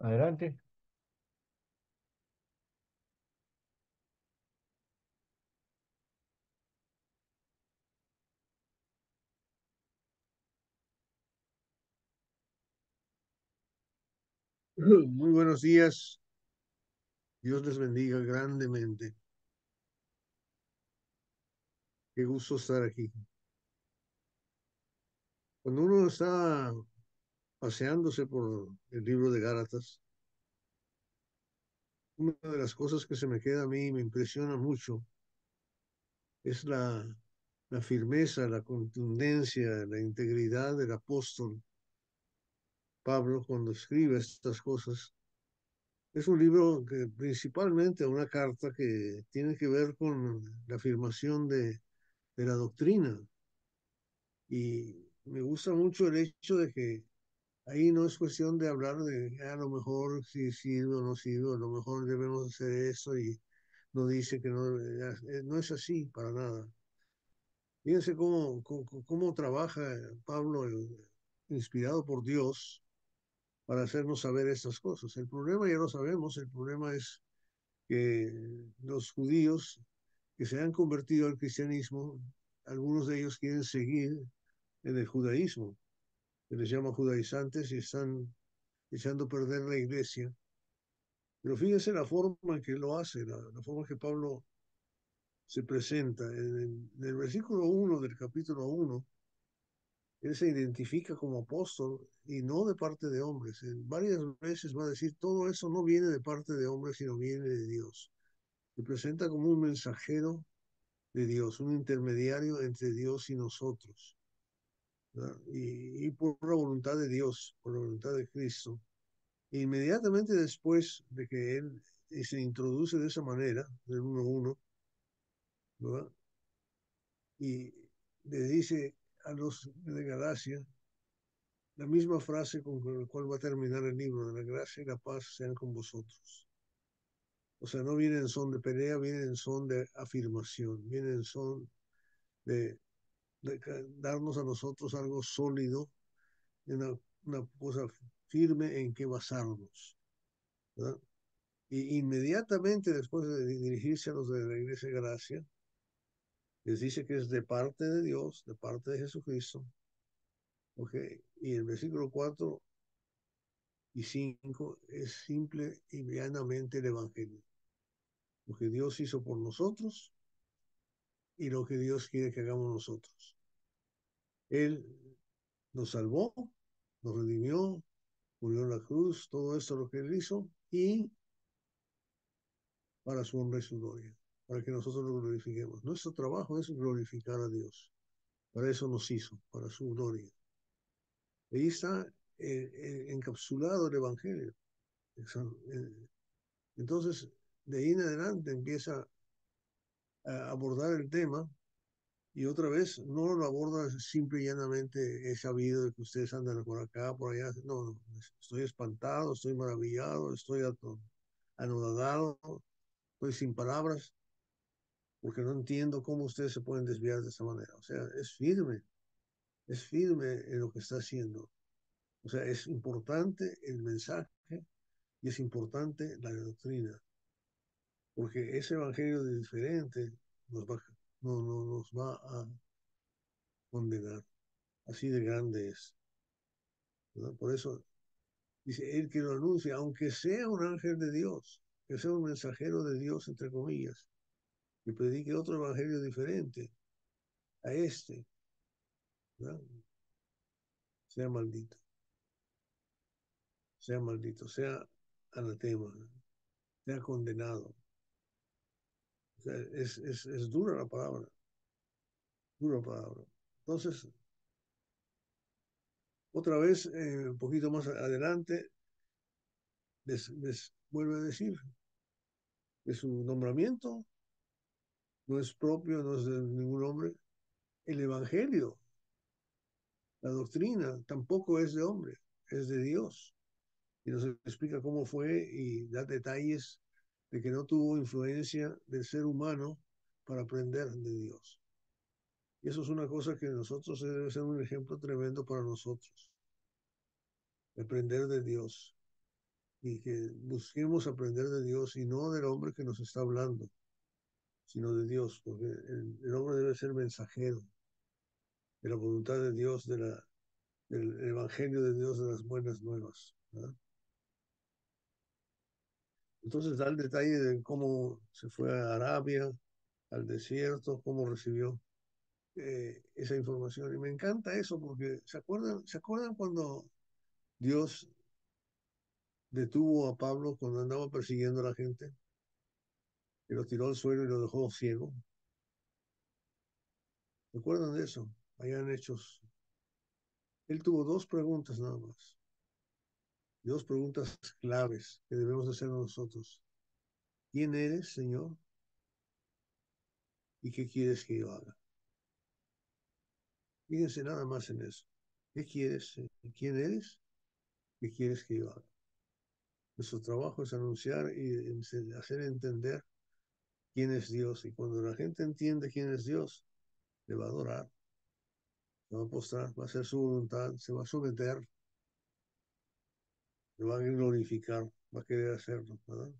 Adelante. Muy buenos días. Dios les bendiga grandemente. Qué gusto estar aquí. Cuando uno está paseándose por el libro de Gálatas, una de las cosas que se me queda a mí y me impresiona mucho es la firmeza, la contundencia, la integridad del apóstol Pablo cuando escribe estas cosas. Es un libro que principalmente una carta que tiene que ver con la afirmación de la doctrina. Y me gusta mucho el hecho de que ahí no es cuestión de hablar de a lo mejor si sirve o no sirve, a lo mejor debemos hacer esto y no dice que no, no es así para nada. Fíjense cómo trabaja Pablo, inspirado por Dios, para hacernos saber estas cosas. El problema ya lo sabemos, el problema es que los judíos que se han convertido al cristianismo, algunos de ellos quieren seguir en el judaísmo, que les llama judaizantes y están echando a perder la iglesia. Pero fíjense la forma en que lo hace, la forma en que Pablo se presenta. En el versículo 1 del capítulo 1, él se identifica como apóstol y no de parte de hombres. En varias veces va a decir, todo eso no viene de parte de hombres, sino viene de Dios. Se presenta como un mensajero de Dios, un intermediario entre Dios y nosotros, ¿verdad? Y por la voluntad de Dios, por la voluntad de Cristo. Inmediatamente después de que él se introduce de esa manera, del 1-1, ¿verdad? Y le dice a los de Galacia la misma frase con la cual va a terminar el libro: de la gracia y la paz sean con vosotros. O sea, no viene en son de pelea, viene en son de afirmación, viene en son de, de darnos a nosotros algo sólido, una cosa firme en que basarnos, ¿verdad? Y inmediatamente después de dirigirse a los de la iglesia de Galacia, les dice que es de parte de Dios, de parte de Jesucristo. Okay. Y el versículo 4 y 5 es simple y llanamente el Evangelio. Lo que Dios hizo por nosotros y lo que Dios quiere que hagamos nosotros. Él nos salvó, nos redimió, murió en la cruz, todo esto lo que Él hizo, y para su honra y su gloria, para que nosotros lo glorifiquemos. Nuestro trabajo es glorificar a Dios. Para eso nos hizo, para su gloria. Ahí está encapsulado el Evangelio. Entonces, de ahí en adelante empieza a abordar el tema y otra vez no lo aborda simple y llanamente, he sabido de que ustedes andan por acá, por allá. No, no, estoy espantado, estoy maravillado, estoy anodado, estoy sin palabras, porque no entiendo cómo ustedes se pueden desviar de esa manera. O sea, es firme en lo que está haciendo. O sea, es importante el mensaje y es importante la doctrina, porque ese evangelio de diferente nos va, no nos va a condenar. Así de grande es, ¿verdad? Por eso dice, el que lo anuncia, aunque sea un ángel de Dios, que sea un mensajero de Dios, entre comillas, que predique otro evangelio diferente a este, ¿verdad? Sea maldito, sea maldito, sea anatema, sea condenado. O sea, es dura la palabra, dura la palabra. Entonces, otra vez, un poquito más adelante, les vuelve a decir que su nombramiento no es propio, no es de ningún hombre. El Evangelio, la doctrina, tampoco es de hombre, es de Dios. Y nos explica cómo fue y da detalles de que no tuvo influencia del ser humano para aprender de Dios. Y eso es una cosa que nosotros debe ser un ejemplo tremendo para nosotros, aprender de Dios. y que busquemos aprender de Dios y no del hombre que nos está hablando, sino de Dios, porque el hombre debe ser mensajero de la voluntad de Dios, del Evangelio de Dios, de las buenas nuevas, ¿verdad? Entonces da el detalle de cómo se fue a Arabia, al desierto, cómo recibió esa información. Y me encanta eso porque ¿se acuerdan cuando Dios detuvo a Pablo cuando andaba persiguiendo a la gente? Que lo tiró al suelo y lo dejó ciego. ¿Se acuerdan de eso? Allá en Hechos. Él tuvo dos preguntas nada más. Dos preguntas claves que debemos hacer nosotros. ¿Quién eres, Señor? ¿Y qué quieres que yo haga? Fíjense nada más en eso. ¿Qué quieres? ¿Quién eres? ¿Qué quieres que yo haga? Nuestro trabajo es anunciar y hacer entender quién es Dios. Y cuando la gente entiende quién es Dios, le va a adorar, le va a postrar, va a hacer su voluntad, se va a someter, le va a glorificar, va a querer hacerlo, ¿verdad?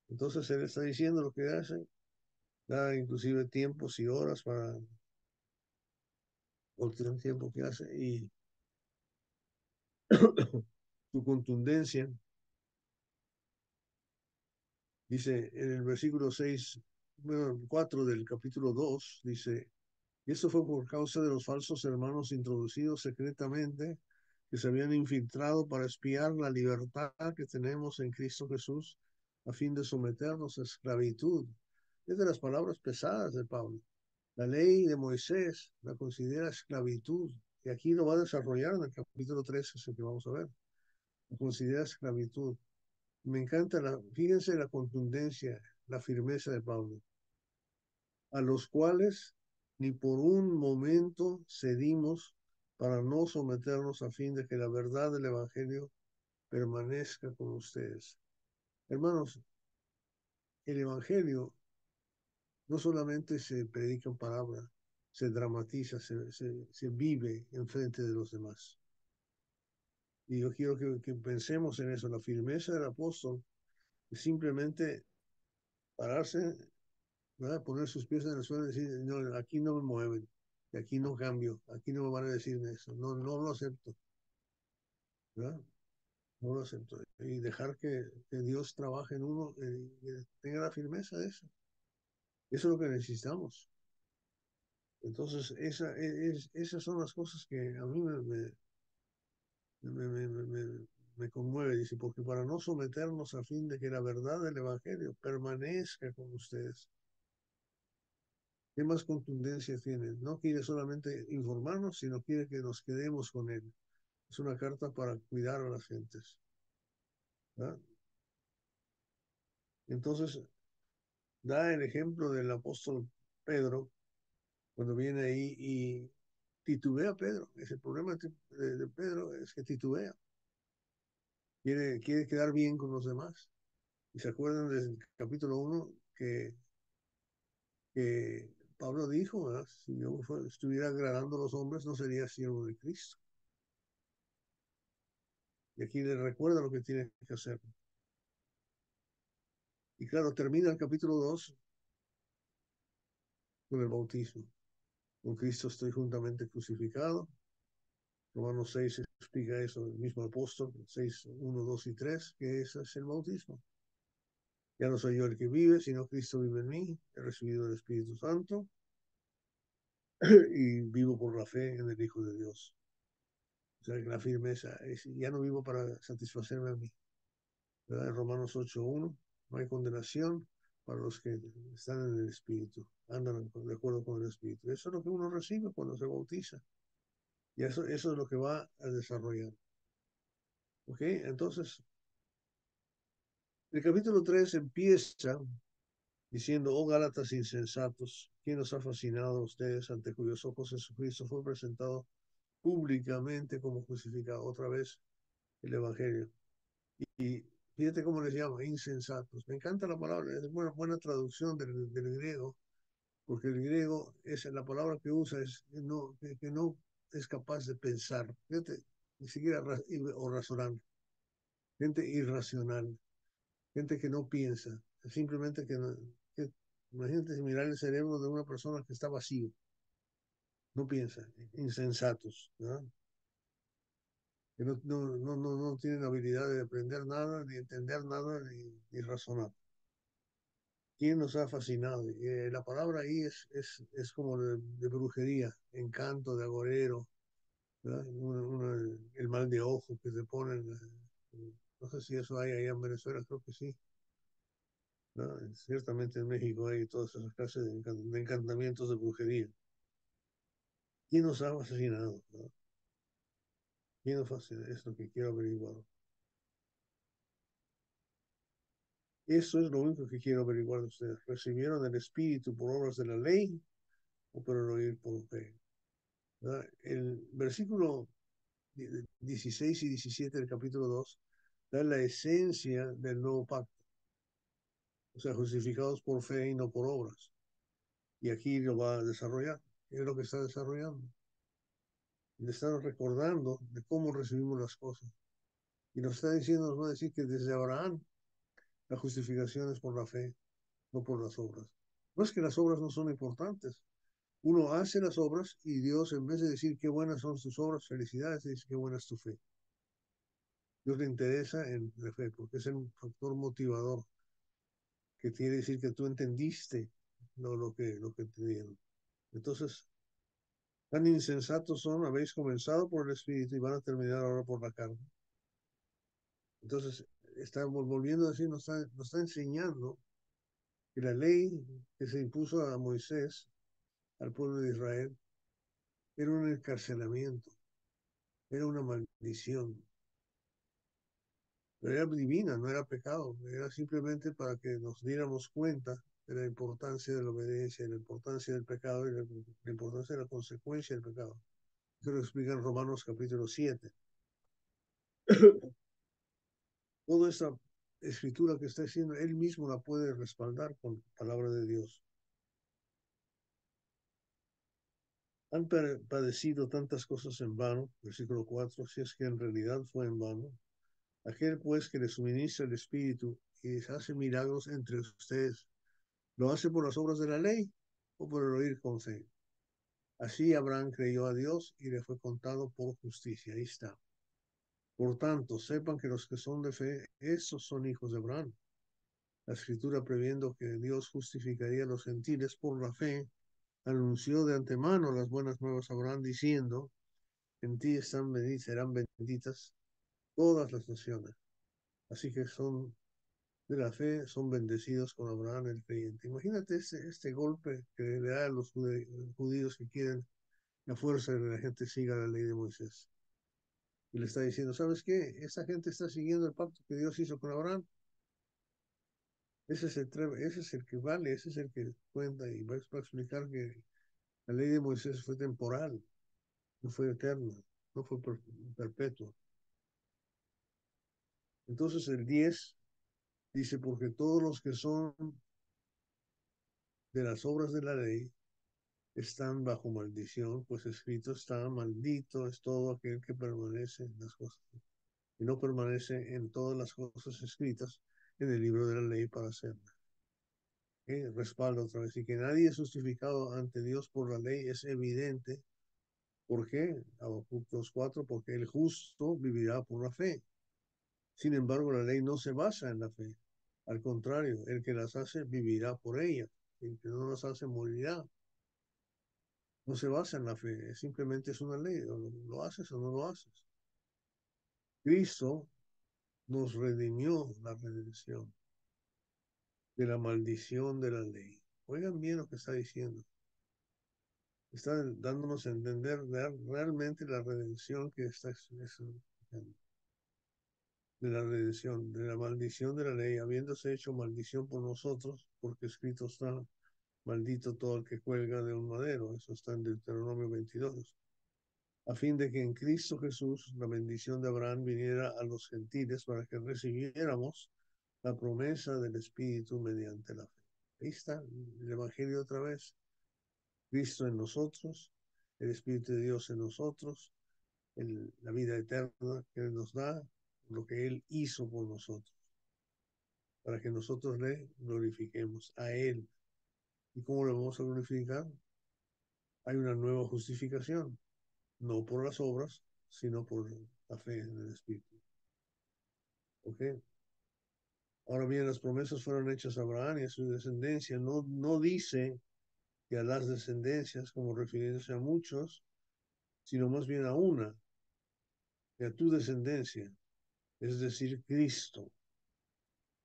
Entonces él está diciendo lo que hace, da inclusive tiempos y horas para el tiempo que hace y su contundencia. Dice en el versículo 6, bueno, 4 del capítulo 2, dice, y esto fue por causa de los falsos hermanos introducidos secretamente que se habían infiltrado para espiar la libertad que tenemos en Cristo Jesús a fin de someternos a esclavitud. Es de las palabras pesadas de Pablo. La ley de Moisés la considera esclavitud y aquí lo va a desarrollar en el capítulo 3, es el que vamos a ver. La considera esclavitud. Me encanta, fíjense la contundencia, la firmeza de Pablo, a los cuales ni por un momento cedimos para no someternos a fin de que la verdad del Evangelio permanezca con ustedes. Hermanos, el Evangelio no solamente se predica en palabra, se dramatiza, se vive en frente de los demás. Y yo quiero que pensemos en eso, la firmeza del apóstol, es simplemente pararse, ¿verdad? Poner sus pies en el suelo y decir, no, aquí no me mueven, y aquí no cambio, aquí no me van a decirme eso, no, no lo acepto, ¿verdad? No lo acepto. Y dejar que Dios trabaje en uno y tenga la firmeza de eso. Eso es lo que necesitamos. Entonces, esas son las cosas que a mí me, me, me, me conmueve. Dice, porque para no someternos a fin de que la verdad del Evangelio permanezca con ustedes. ¿Qué más contundencia tiene? No quiere solamente informarnos, sino quiere que nos quedemos con él. Es una carta para cuidar a las gentes, ¿verdad? Entonces, da el ejemplo del apóstol Pedro, cuando viene ahí y titubea Pedro. Es el problema de Pedro, es que titubea. Quiere quedar bien con los demás. Y se acuerdan del capítulo 1 que Pablo dijo, ¿verdad? Si yo estuviera agradando a los hombres, no sería siervo de Cristo. Y aquí le recuerda lo que tiene que hacer. Y claro, termina el capítulo 2 con el bautismo. Con Cristo estoy juntamente crucificado. Romanos 6 explica eso, el mismo apóstol, 6, 1, 2 y 3, que ese es el bautismo. Ya no soy yo el que vive, sino Cristo vive en mí. He recibido el Espíritu Santo y vivo por la fe en el Hijo de Dios. O sea, que la firmeza es, ya no vivo para satisfacerme a mí. ¿Verdad? En Romanos 8:1, no hay condenación para los que están en el Espíritu, andan de acuerdo con el Espíritu. Eso es lo que uno recibe cuando se bautiza. Y eso es lo que va a desarrollar. ¿Ok? Entonces, el capítulo 3 empieza diciendo, oh Gálatas insensatos, ¿quién os ha fascinado a ustedes ante cuyos ojos Jesucristo fue presentado públicamente como crucificado? Otra vez el Evangelio. Y fíjate cómo les llama, insensatos. Me encanta la palabra, es buena, buena traducción del griego, porque el griego es la palabra que usa, es que no es capaz de pensar. Fíjate, ni siquiera o razonar. gente irracional, gente que no piensa, simplemente que, no, que imagínate si mirar el cerebro de una persona que está vacío, no piensa, insensatos, ¿no? Que no tienen habilidad de aprender nada, ni entender nada, ni razonar. ¿Quién nos ha fascinado? La palabra ahí es como de brujería, encanto, de agorero, ¿verdad? El mal de ojo que se ponen. No sé si eso hay allá en Venezuela, creo que sí. ¿No? Ciertamente en México hay todas esas clases de encantamientos de brujería. ¿Quién nos ha fascinado? ¿No? ¿Quién nos fascina? Es lo que quiero averiguar. Eso es lo único que quiero averiguar de ustedes. ¿Recibieron el Espíritu por obras de la ley o por el oír por fe? ¿Verdad? El versículo 16 y 17 del capítulo 2 da la esencia del nuevo pacto. O sea, justificados por fe y no por obras. Y aquí lo va a desarrollar. Es lo que está desarrollando. Le está recordando de cómo recibimos las cosas. Y nos está diciendo, nos va a decir que desde Abraham la justificación es por la fe, no por las obras. No es que las obras no son importantes. Uno hace las obras y Dios, en vez de decir qué buenas son tus obras, felicidades, dice qué buena es tu fe. Dios le interesa en la fe porque es un factor motivador que quiere decir que tú entendiste lo que te dieron. Entonces, tan insensatos son, habéis comenzado por el Espíritu y van a terminar ahora por la carne. Entonces, está volviendo a decir, nos está enseñando que la ley que se impuso a Moisés, al pueblo de Israel, era un encarcelamiento, era una maldición, pero era divina, no era pecado, era simplemente para que nos diéramos cuenta de la importancia de la obediencia, de la importancia del pecado y la importancia de la consecuencia del pecado. Eso lo explica en Romanos capítulo 7. Toda esta escritura que está haciendo, él mismo la puede respaldar con palabra de Dios. Han padecido tantas cosas en vano, versículo 4, si es que en realidad fue en vano. Aquel pues que le suministra el Espíritu y les hace milagros entre ustedes, ¿lo hace por las obras de la ley o por el oír con fe? Así Abraham creyó a Dios y le fue contado por justicia. Ahí está. Por tanto, sepan que los que son de fe, esos son hijos de Abraham. La escritura, previendo que Dios justificaría a los gentiles por la fe, anunció de antemano las buenas nuevas a Abraham, diciendo, en ti serán benditas todas las naciones. Así que son de la fe, son bendecidos con Abraham el creyente. Imagínate este golpe que le da a los judíos que quieren la fuerza de que la gente siga la ley de Moisés. Y le está diciendo, ¿sabes qué? Esta gente está siguiendo el pacto que Dios hizo con Abraham. Ese es el que vale, ese es el que cuenta y va a explicar que la ley de Moisés fue temporal, no fue eterna, no fue perpetua. Entonces el 10 dice, porque todos los que son de las obras de la ley están bajo maldición, pues escrito está, maldito es todo aquel que permanece en las cosas y no permanece en todas las cosas escritas en el libro de la ley para hacerlas. Respalda otra vez, y que nadie es justificado ante Dios por la ley es evidente. ¿Por qué? Habacuc 2:4, porque el justo vivirá por la fe. Sin embargo, la ley no se basa en la fe. Al contrario, el que las hace vivirá por ella. El que no las hace morirá. No se basa en la fe, simplemente es una ley. Lo haces o no lo haces. Cristo nos redimió la redención de la maldición de la ley. Oigan bien lo que está diciendo. Está dándonos a entender realmente la redención que está de la redención, de la maldición de la ley, habiéndose hecho maldición por nosotros, porque escrito está, maldito todo el que cuelga de un madero. Eso está en Deuteronomio 22. A fin de que en Cristo Jesús la bendición de Abraham viniera a los gentiles para que recibiéramos la promesa del Espíritu mediante la fe. Ahí está el Evangelio otra vez. Cristo en nosotros, el Espíritu de Dios en nosotros, la vida eterna que nos da, lo que Él hizo por nosotros, para que nosotros le glorifiquemos a Él. ¿Y cómo le vamos a glorificar? Hay una nueva justificación, no por las obras, sino por la fe en el Espíritu. ¿Ok? Ahora bien, las promesas fueron hechas a Abraham y a su descendencia. No, no dice que a las descendencias, como refiriéndose a muchos, sino más bien a una, y a tu descendencia, es decir, Cristo.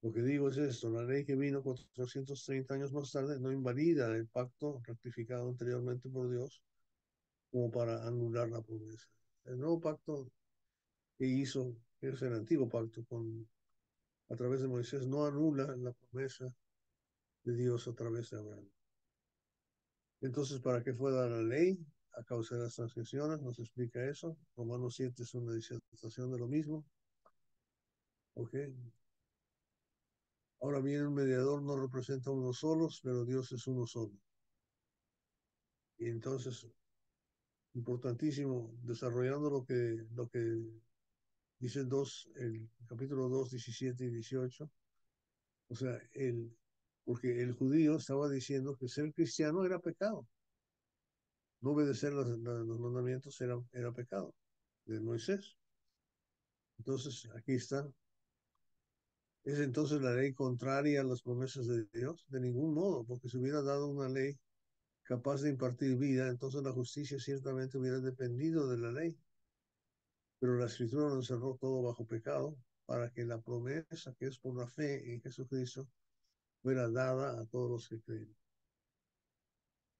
Lo que digo es esto, la ley que vino 430 años más tarde no invalida el pacto rectificado anteriormente por Dios como para anular la promesa. El nuevo pacto que hizo, que es el antiguo pacto a través de Moisés, no anula la promesa de Dios a través de Abraham. Entonces, ¿para qué fue dada la ley? A causa de las transgresiones, nos explica eso. Romanos 7 es una disertación de lo mismo. ¿Ok? Ahora bien, un mediador no representa a uno solo, pero Dios es uno solo. Y entonces, importantísimo, desarrollando lo que dice el capítulo 2 17 y 18. O sea, porque el judío estaba diciendo que ser cristiano era pecado. No obedecer los mandamientos era pecado de Moisés. Entonces, aquí está. ¿Es entonces la ley contraria a las promesas de Dios? De ningún modo, porque si hubiera dado una ley capaz de impartir vida, entonces la justicia ciertamente hubiera dependido de la ley. Pero la escritura lo encerró todo bajo pecado para que la promesa que es por la fe en Jesucristo fuera dada a todos los que creen.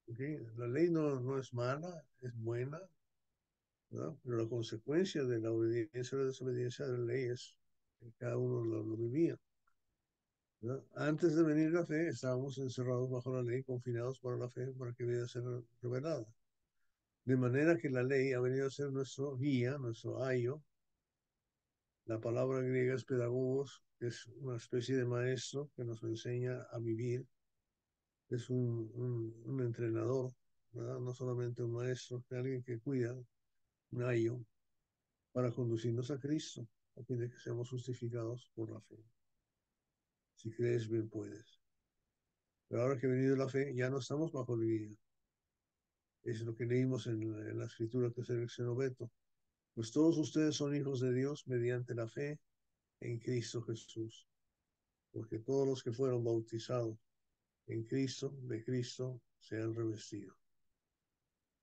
¿Okay? La ley no es mala, es buena, ¿verdad? Pero la consecuencia de la obediencia o la desobediencia de la ley es que cada uno lo vivía. ¿Verdad? Antes de venir la fe, estábamos encerrados bajo la ley, confinados para la fe, para que viniera a ser revelada. De manera que la ley ha venido a ser nuestro guía, nuestro ayo. La palabra griega es pedagogos, que es una especie de maestro que nos enseña a vivir. Es un entrenador, ¿verdad? No solamente un maestro, que alguien que cuida, un ayo, para conducirnos a Cristo, a fin de que seamos justificados por la fe. Si crees, bien puedes. Pero ahora que ha venido la fe, ya no estamos bajo el guía. Es lo que leímos en la escritura que seleccionó Beto. Pues todos ustedes son hijos de Dios mediante la fe en Cristo Jesús. Porque todos los que fueron bautizados en Cristo, de Cristo, se han revestido.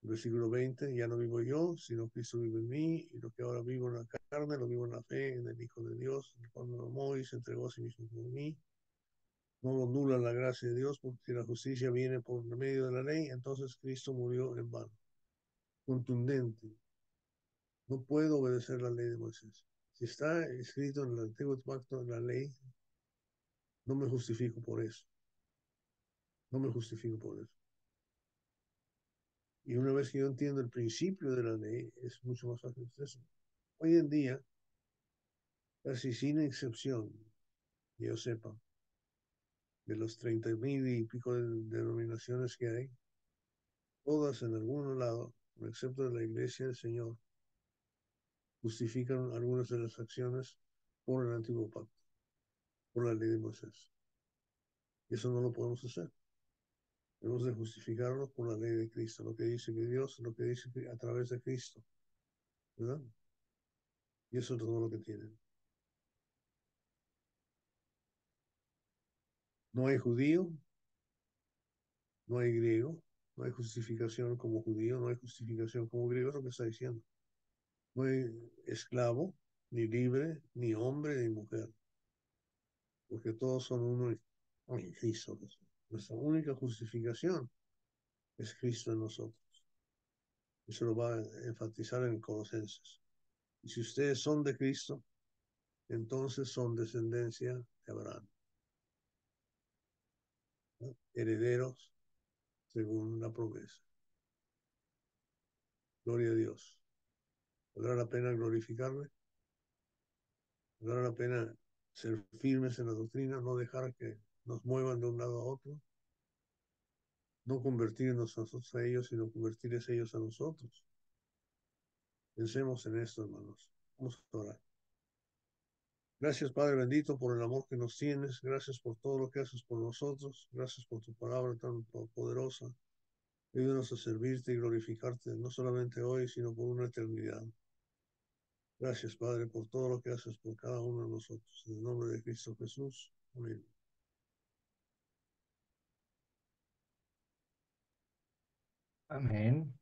Versículo 20, ya no vivo yo, sino Cristo vive en mí, y lo que ahora vivo en la carne, lo vivo en la fe, en el Hijo de Dios, el cual me amó y se entregó a sí mismo por mí. No lo nula la gracia de Dios, porque si la justicia viene por medio de la ley, entonces Cristo murió en vano. Contundente. No puedo obedecer la ley de Moisés. Si está escrito en el Antiguo Pacto, en la ley, no me justifico por eso. No me justifico por eso. Y una vez que yo entiendo el principio de la ley, es mucho más fácil eso. Hoy en día, casi sin excepción, que yo sepa, de los 30,000 y pico de denominaciones que hay, todas en algún lado, excepto de la Iglesia del Señor, justifican algunas de las acciones por el antiguo pacto, por la ley de Moisés. Y eso no lo podemos hacer. Debemos de justificarlo por la ley de Cristo, lo que dice que Dios, lo que dice que a través de Cristo, ¿verdad? Y eso es todo lo que tienen. No hay judío, no hay griego, no hay justificación como judío, no hay justificación como griego, es lo que está diciendo. No hay esclavo, ni libre, ni hombre, ni mujer, porque todos son uno en Cristo. Nuestra única justificación es Cristo en nosotros. Eso lo va a enfatizar en Colosenses. Y si ustedes son de Cristo, entonces son descendencia de Abraham, ¿no? Herederos según la promesa. Gloria a Dios. ¿Valdrá la pena glorificarle? ¿Valdrá la pena ser firmes en la doctrina, no dejar que nos muevan de un lado a otro? No convertirnos nosotros a ellos, sino convertirles ellos a nosotros. Pensemos en esto, hermanos. Vamos a orar. Gracias, Padre bendito, por el amor que nos tienes. Gracias por todo lo que haces por nosotros. Gracias por tu palabra tan poderosa. Ayúdanos a servirte y glorificarte, no solamente hoy, sino por una eternidad. Gracias, Padre, por todo lo que haces por cada uno de nosotros. En el nombre de Cristo Jesús. Amén. Amén.